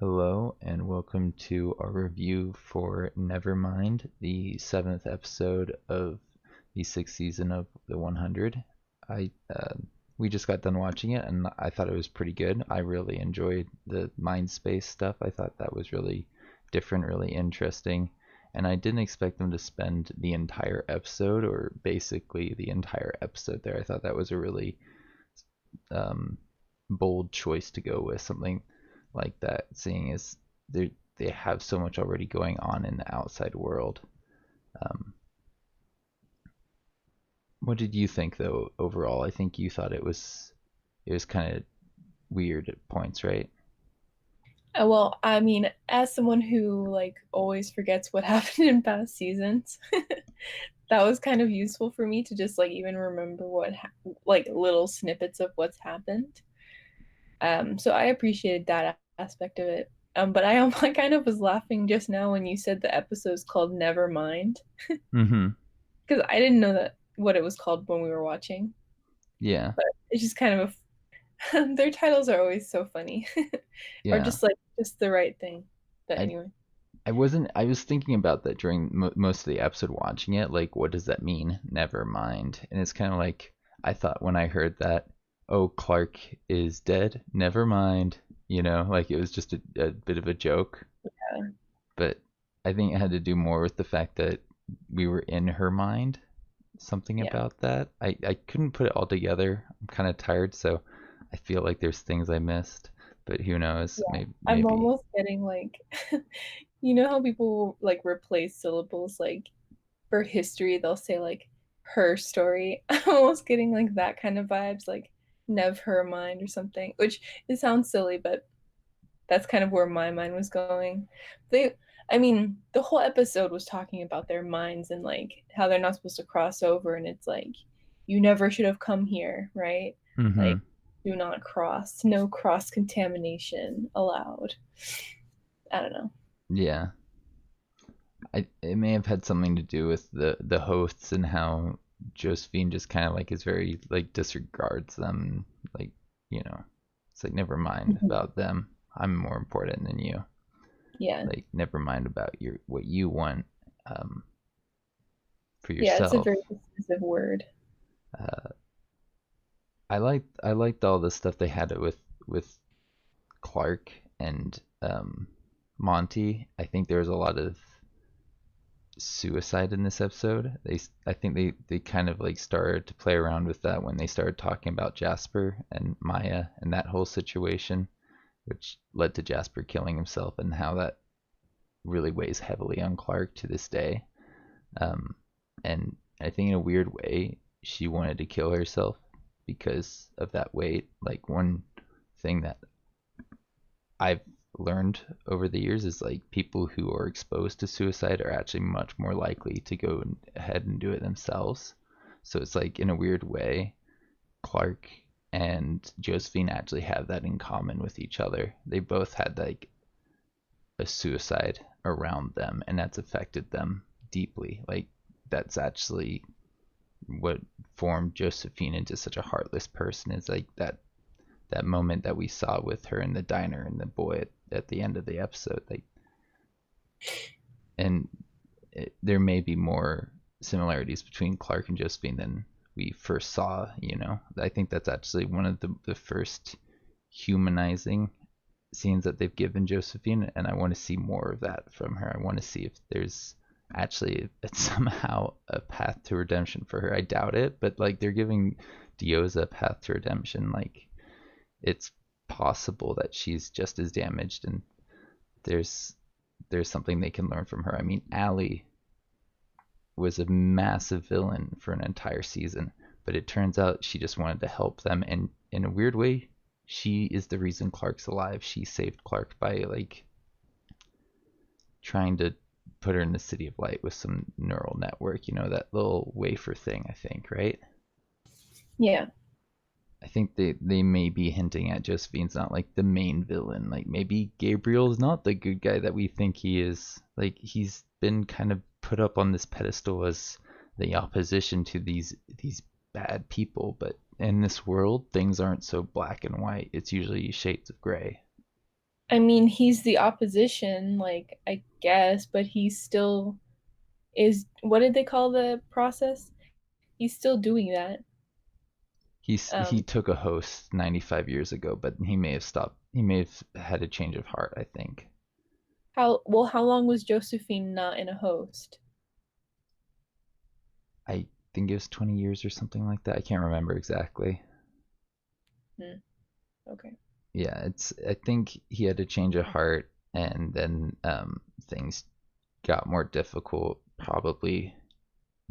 Hello and welcome to our review for Nevermind, the seventh episode of the sixth season of the 100. I We just got done watching it and I thought it was pretty good. I really enjoyed the mind space stuff. I thought that was really different, really interesting, and I didn't expect them to spend the entire episode or basically the entire episode there. I thought that was a really um, bold choice to go with something like that, seeing as they have so much already going on in the outside world. Um, what did you think though overall? I think you thought it was kind of weird at points, right? Well, I mean, as someone who always forgets what happened in past seasons, that was kind of useful for me to just even remember little snippets of what's happened. So I appreciated that aspect of it. But I kind of was laughing just now when you said the episode's called Nevermind, Mm-hmm. because I didn't know that what it was called when we were watching. Yeah. But it's just kind of their titles are always so funny, or Yeah. just the right thing. But I anyway. I was thinking about that during most of the episode watching it. Like, what does that mean? Never mind. And it's kind of like I thought when I heard that, oh, Clark is dead. Never mind. Like it was just a bit of a joke. But I think it had to do more with the fact that we were in her mind. Something Yeah. about that. I couldn't put it all together. I'm kind of tired, so I feel like there's things I missed. But who knows? Yeah. I'm Maybe. almost getting you know how people replace syllables for history, they'll say her story. I'm almost getting that kind of vibes, like Nev her mind or something, which it sounds silly, but that's kind of where my mind was going. They, I mean, the whole episode was talking about their minds and how they're not supposed to cross over, and it's like, you never should have come here, right? Mm-hmm. Like, do not cross, no cross contamination allowed. I don't know. Yeah. It may have had something to do with the hosts and how Josephine just kind of like is very like disregards them. Like, it's like never mind Mhm. about them. I'm more important than you. Yeah. Like never mind about your what you want um, for Yeah, it's a yourself. very dismissive word. Uh, I liked all the stuff they had with Clark and Monty. I think there was a lot of suicide in this episode. I think they kind of like started to play around with that when they started talking about Jasper and Maya and that whole situation, which led to Jasper killing himself and how that really weighs heavily on Clark to this day. Um, and I think in a weird way, she wanted to kill herself because of that weight. Like one thing that I've learned over the years is like people who are exposed to suicide are actually much more likely to go ahead and do it themselves. So it's like in a weird way, Clark and Josephine actually have that in common with each other. They both had like a suicide around them, and that's affected them deeply. Like that's actually what formed Josephine into such a heartless person. Is like that moment that we saw with her in the diner and the boy at the end of the episode. Like, and there may be more similarities between Clark and Josephine than we first saw. I think that's actually one of the first humanizing scenes that they've given Josephine, and I want to see more of that from her. I want to see if there's actually somehow a path to redemption for her. I doubt it, but like they're giving Dioza a path to redemption. Like it's possible that she's just as damaged, and there's there's something they can learn from her. I mean, Allie was a massive villain for an entire season, but it turns out she just wanted to help them, and in a weird way, she is the reason Clark's alive. She saved Clark by like trying to put her in the city of light with some neural network, that little wafer thing, I think, right? Yeah. I think they may be hinting at Josephine's not like the main villain. Like maybe Gabriel's not the good guy that we think he is. Like he's been kind of put up on this pedestal as the opposition to these bad people, but in this world things aren't so black and white. It's usually shades of gray. I mean, he's the opposition, like, I guess, but he still is. What did they call the process? He's still doing that. He Um, took a host 95 years ago, but he may have stopped. He may have had a change of heart, I think. how long was Josephine not in a host? I think it was 20 years or something like that. I can't remember exactly. Hmm, okay. Yeah, it's I think he had a change of heart, and then things got more difficult, probably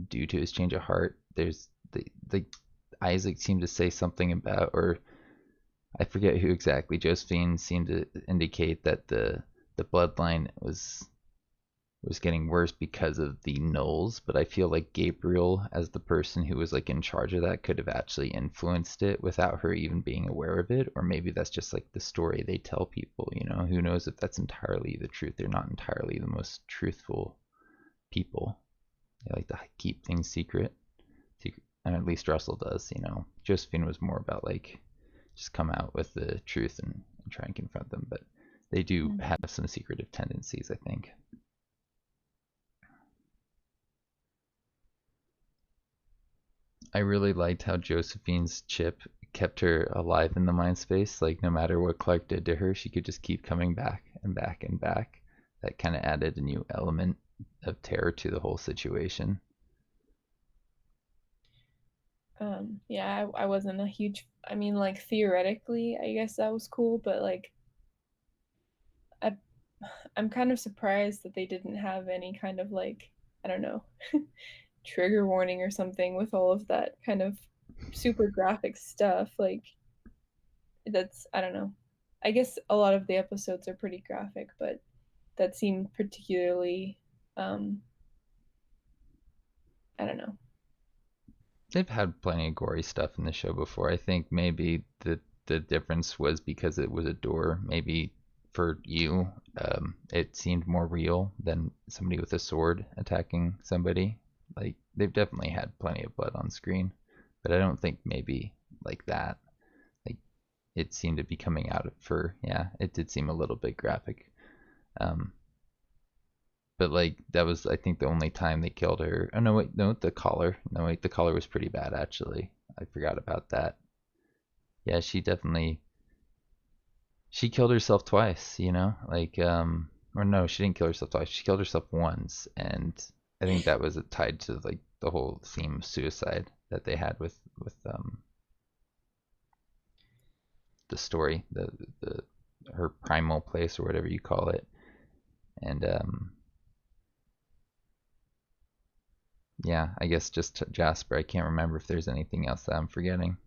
due to his change of heart. There's the Isaac seemed to say something about, or I forget who exactly. Josephine seemed to indicate that the bloodline was getting worse because of the Knowles, but I feel like Gabriel, as the person who was like in charge of that, could have actually influenced it without her even being aware of it. Or maybe that's just like the story they tell people, you know? Who knows if that's entirely the truth? They're not entirely the most truthful people. They like to keep things secret. And at least Russell does, you know. Josephine was more about like just come out with the truth and try and confront them, but they do have Mhm. some secretive tendencies, I think. I really liked how Josephine's chip kept her alive in the mind space. Like no matter what Clark did to her, she could just keep coming back and back and back. That kind of added a new element of terror to the whole situation. Yeah, I wasn't a huge. I mean, like theoretically, I guess that was cool, but like, I, I'm kind of surprised that they didn't have any kind of like, I don't know, trigger warning or something with all of that kind of super graphic stuff. Like, that's, I don't know. I guess a lot of the episodes are pretty graphic, but that seemed particularly, um, I don't know. They've had plenty of gory stuff in the show before. I think maybe the difference was because it was a door. Maybe for you, it seemed more real than somebody with a sword attacking somebody. Like they've definitely had plenty of blood on screen, but I don't think maybe like that. Like it seemed to be coming out of for yeah, it did seem a little bit graphic. Um, but like that was I think the only time they killed her. Oh no, wait, no, the collar. No, wait, the collar was pretty bad actually. I forgot about that. Yeah, she killed herself twice, you know? Like or no, she didn't kill herself twice. She killed herself once, and I think that was tied to like the whole theme of suicide that they had with the story, the her primal place or whatever you call it. And yeah, I guess just Jasper. I can't remember if there's anything else that I'm forgetting.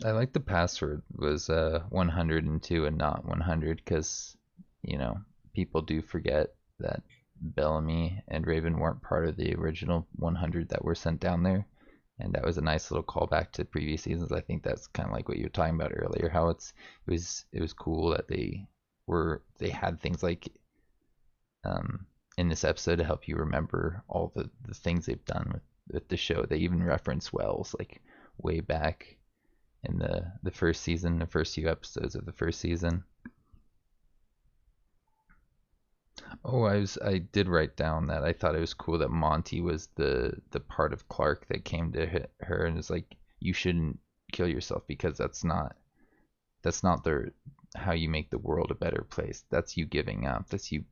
I like the password was 102 and not 100 because, you know, people do forget that Bellamy and Raven weren't part of the original 100 that were sent down there. And that was a nice little callback to previous seasons. I think that's kind of like what you were talking about earlier, how it was cool that they had things like in this episode to help you remember all the things they've done with the show. They even reference Wells like way back in the first season, the first few episodes of the first season. Oh, I did write down that I thought it was cool that Monty was the part of Clark that came to hit her and was like, you shouldn't kill yourself because that's not the how you make the world a better place. That's you giving up. That's you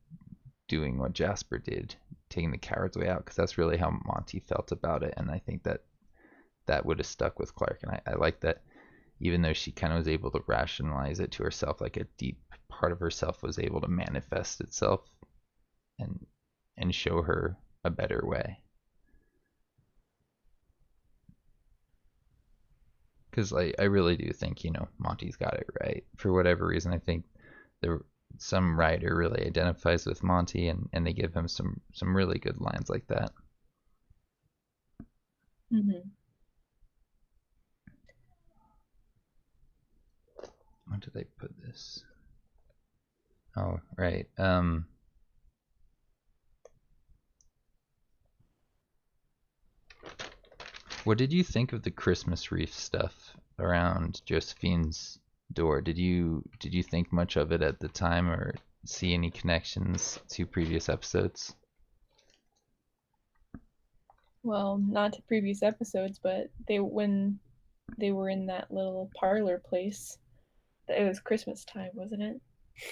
doing what Jasper did, taking the coward's way out. Because that's really how Monty felt about it, and I think that would have stuck with Clark. And I like that even though she kind of was able to rationalize it to herself, like a deep part of herself was able to manifest itself and and show her a better way. Because I really do think Monty's got it right for whatever reason. I think there some writer really identifies with Monty and they give him some really good lines like that. Hmm. What did I put this? Oh, right. What did you think of the Christmas wreath stuff around Josephine's door. Did you think much of it at the time or see any connections to previous episodes? Well, not to previous episodes, but they when they were in that little parlor place, it was Christmas time, wasn't it?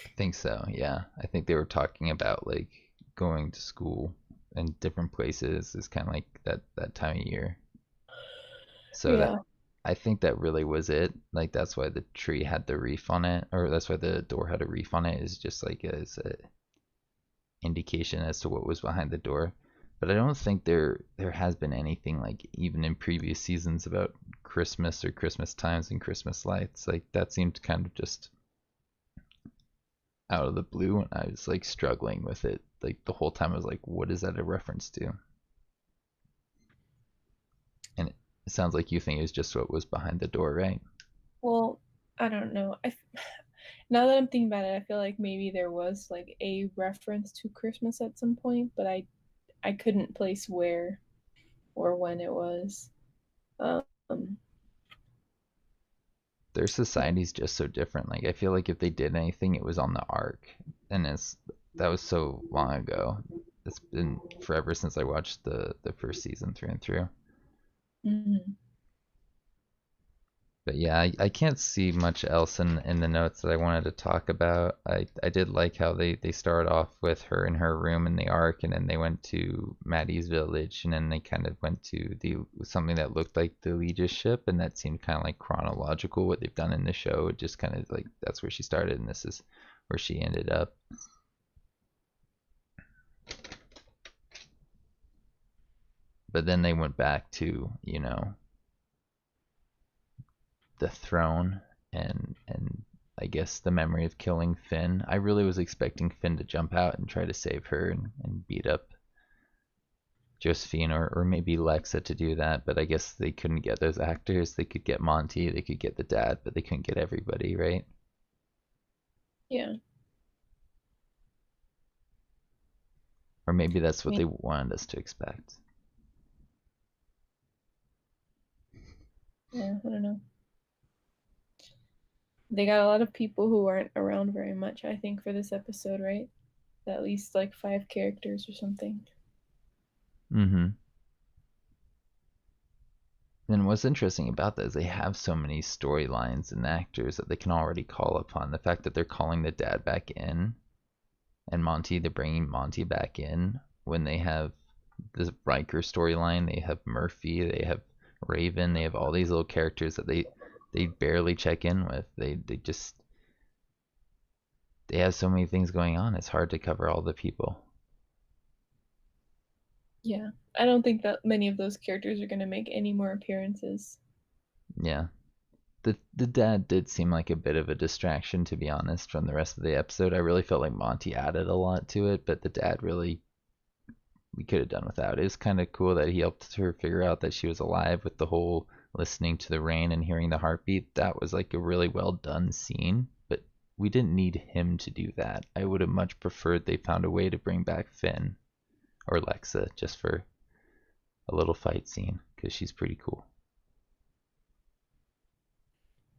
I think so, yeah. I think they were talking about like going to school in different places. It's kind of like that time of year. So that Yeah. I think that really was it. Like that's why the tree had the reef on it, or that's why the door had a reef on it. Is just like as a indication as to what was behind the door. But I don't think there has been anything like even in previous seasons about Christmas or Christmas times and Christmas lights. Like that seemed kind of just out of the blue, and I was like struggling with it. Like the whole time I was like, what is that a reference to? And it sounds like you think it's just what was behind the door, right? Well, I don't know. Now that I'm thinking about it, I feel like maybe there was like a reference to Christmas at some point, but I couldn't place where or when it was. Um, Their society's just so different. Like I feel like if they did anything, it was on the arc, and that was so long ago. It's been forever since I watched the first season through and through. mhm. But yeah, I can't see much else in the notes that I wanted to talk about. I did like how they started off with her in her room in the arc, and then they went to Maddie's village, and then they kind of went to the something that looked like the leadership, and that seemed kind of like chronological what they've done in the show. It just kind of like that's where she started, and this is where she ended up. But then they went back to the throne and I guess the memory of killing Finn. I really was expecting Finn to jump out and try to save her and beat up Josephine or maybe Lexa to do that, but I guess they couldn't get those actors. They could get Monty, they could get the dad, but they couldn't get everybody, right? Yeah. Or maybe that's I what mean, they wanted us to expect. yeah, I don't know. They got a lot of people who aren't around very much, I think, for this episode, right? At least like five characters or something. Mm-hmm. And what's interesting about that is they have so many storylines and actors that they can already call upon. The fact that they're calling the dad back in and Monty, they're bringing Monty back in when they have the Riker storyline. They have Murphy, they have Raven, they have all these little characters that they barely check in with. They just they have so many things going on. It's hard to cover all the people. Yeah. I don't think that many of those characters are going to make any more appearances. Yeah. The dad did seem like a bit of a distraction, to be honest, from the rest of the episode. I really felt like Monty added a lot to it, but the dad really we could have done without. It was kind of cool that he helped her figure out that she was alive with the whole listening to the rain and hearing the heartbeat. That was like a really well done scene, but we didn't need him to do that. I would have much preferred they found a way to bring back Finn or Lexa just for a little fight scene because she's pretty cool.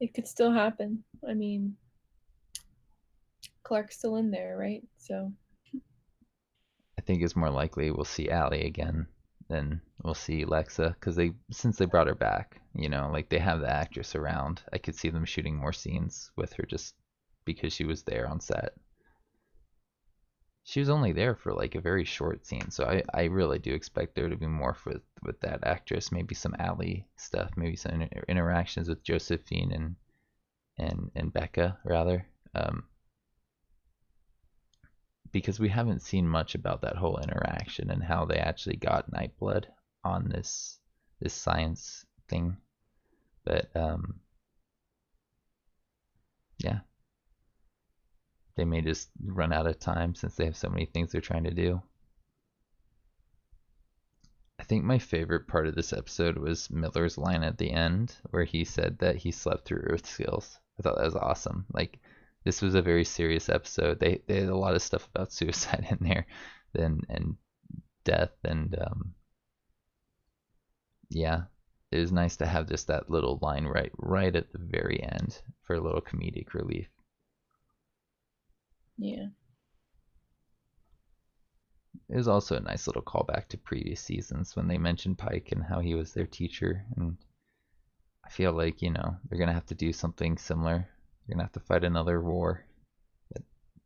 It could still happen. I mean, Clark's still in there, right? So, I think it's more likely we'll see Allie again than we'll see Lexa because since they brought her back, like they have the actress around. I could see them shooting more scenes with her just because she was there on set. She was only there for like a very short scene, so I really do expect there to be more with that actress. Maybe some Allie stuff, maybe some interactions with Josephine and Becca rather. Because we haven't seen much about that whole interaction and how they actually got Nightblood on this science thing. But yeah, they may just run out of time since they have so many things they're trying to do. I think my favorite part of this episode was Miller's line at the end where he said that he slept through Earth skills. I thought that was awesome. Like this was a very serious episode. They had a lot of stuff about suicide in there, and death and yeah. it was nice to have just that little line right at the very end for a little comedic relief. Yeah. It was also a nice little callback to previous seasons when they mentioned Pike and how he was their teacher. And I feel like, they're going to have to do something similar. They're going to have to fight another war that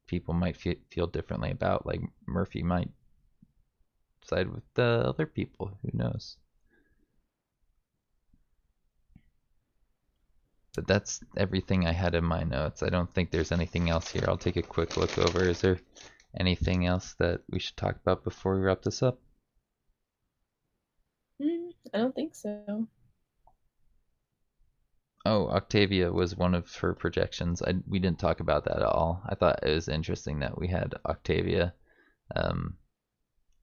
people might feel differently about. Like Murphy might side with the other people. Who knows? But that's everything I had in my notes. I don't think there's anything else here. I'll take a quick look over. Is there anything else that we should talk about before we wrap this up? I don't think so. Oh, Octavia was one of her projections. We didn't talk about that at all. I thought it was interesting that we had Octavia um,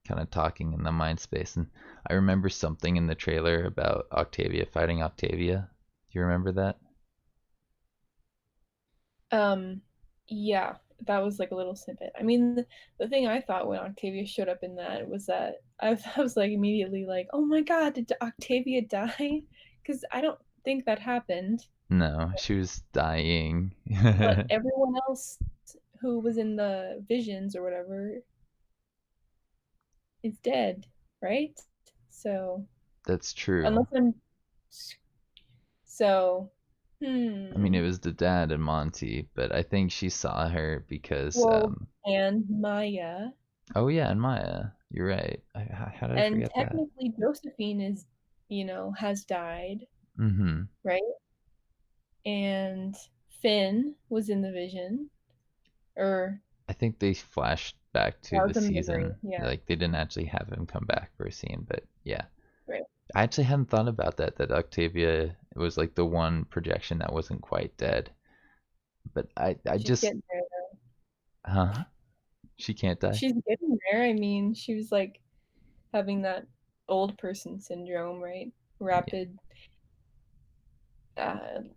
kind of talking in the mind space. And I remember something in the trailer about Octavia fighting Octavia. Do you remember that? Um, yeah, that was like a little snippet. I mean, the thing I thought when Octavia showed up in that was that I was like immediately like, oh my God, did Octavia die? Because I don't think that happened. No, she was dying. But everyone else who was in the visions or whatever is dead, right? So That's true. unless I'm so, I mean, it hmm. was the dad and Monty, but I think she saw her because, Well, and Maya, oh yeah, and Maya. You're right. How did I and forget that? technically Josephine is, has died, Mm-hmm. right? And Finn was in the vision, or I think they flashed back to that the was a memory. season. Yeah, Like they didn't actually have him come back for a scene, but yeah. right. I actually hadn't thought about that. That Octavia was like the one projection that wasn't quite dead. But I She's just, getting there. huh? She can't die. She's getting there. I mean, she was like having that old person syndrome, right? Yeah, Rapid,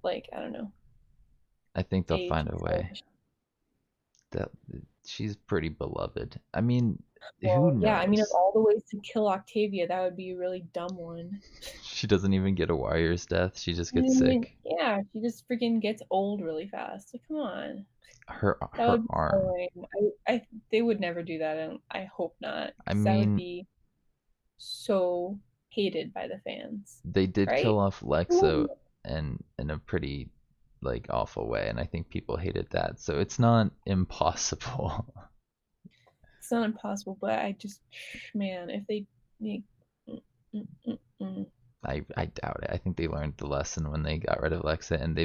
like I don't know, I think they'll age find a way. acceleration. That she's pretty beloved. I mean, who Well, yeah, I mean, of knows? all the ways to kill Octavia, that would be a really dumb one. She doesn't even get a wire's death. She just I gets mean, sick. yeah, she just freaking gets old really fast. Like, come on. That Her would be so arm. lame. They would never do that, and I hope not, I because that would mean, be so hated by the fans, they did right? kill off Lexa Well, in a pretty like awful way, and I think people hated that. So it's not impossible. it's not impossible, but I just, man, if they, mm, mm, mm. I doubt it. I think they learned the lesson when they got rid of Lexa, and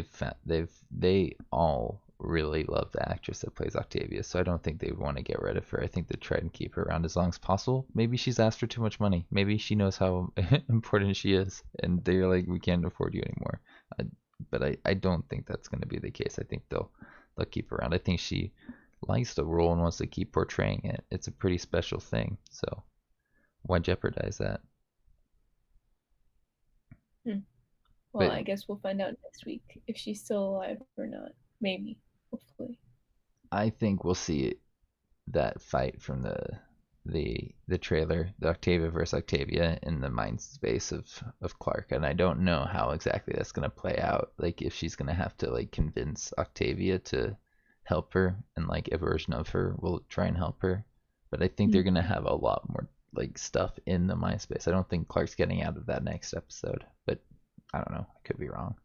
they all really love the actress that plays Octavia. So I don't think they would want to get rid of her. I think they try and keep her around as long as possible. Maybe she's asked for too much money. Maybe she knows how important she is, and they're like, we can't afford you anymore. I, but I don't think that's going to be the case. I think they'll keep her around. I think she likes the role and wants to keep portraying it. It's a pretty special thing. So why jeopardize that? Hmm. Well, But I guess we'll find out next week if she's still alive or not. Maybe, hopefully. I think we'll see that fight from the trailer, the Octavia versus Octavia in the mind space of Clark, and I don't know how exactly that's gonna play out. Like if she's gonna have to like convince Octavia to help her, and like a version of her will try and help her. But I think they're Mhm. gonna have a lot more like stuff in the mind space. I don't think Clark's getting out of that next episode, but I don't know. I could be wrong.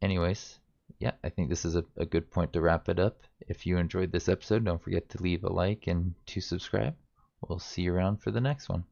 Anyways, yeah, I think this is a good point to wrap it up. If you enjoyed this episode, don't forget to leave a like and to subscribe. We'll see you around for the next one.